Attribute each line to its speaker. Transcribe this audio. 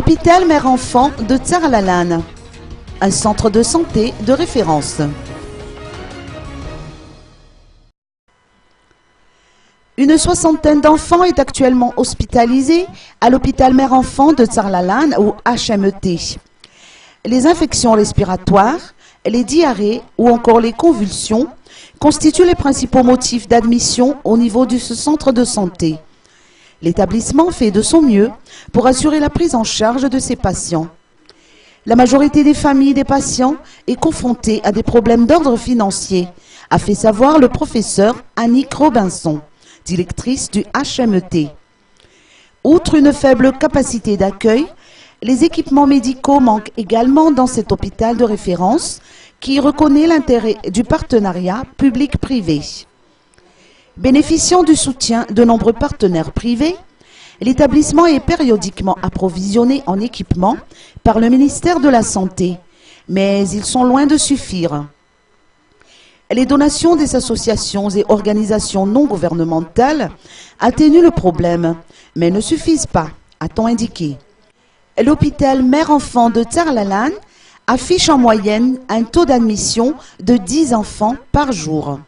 Speaker 1: Hôpital Mère-Enfant de Tsarlalane, un centre de santé de référence. Une soixantaine d'enfants est actuellement hospitalisée à l'hôpital Mère-Enfant de Tsarlalane ou HMET. Les infections respiratoires, les diarrhées ou encore les convulsions constituent les principaux motifs d'admission au niveau de ce centre de santé. L'établissement fait de son mieux pour assurer la prise en charge de ses patients. La majorité des familles des patients est confrontée à des problèmes d'ordre financier, a fait savoir le professeur Annick Robinson, directrice du HMET. Outre une faible capacité d'accueil, les équipements médicaux manquent également dans cet hôpital de référence qui reconnaît l'intérêt du partenariat public-privé. Bénéficiant du soutien de nombreux partenaires privés, l'établissement est périodiquement approvisionné en équipements par le ministère de la Santé, mais ils sont loin de suffire. Les donations des associations et organisations non gouvernementales atténuent le problème, mais ne suffisent pas, a-t-on indiqué. L'hôpital Mère-Enfant de Tsarlalane affiche en moyenne un taux d'admission de 10 enfants par jour.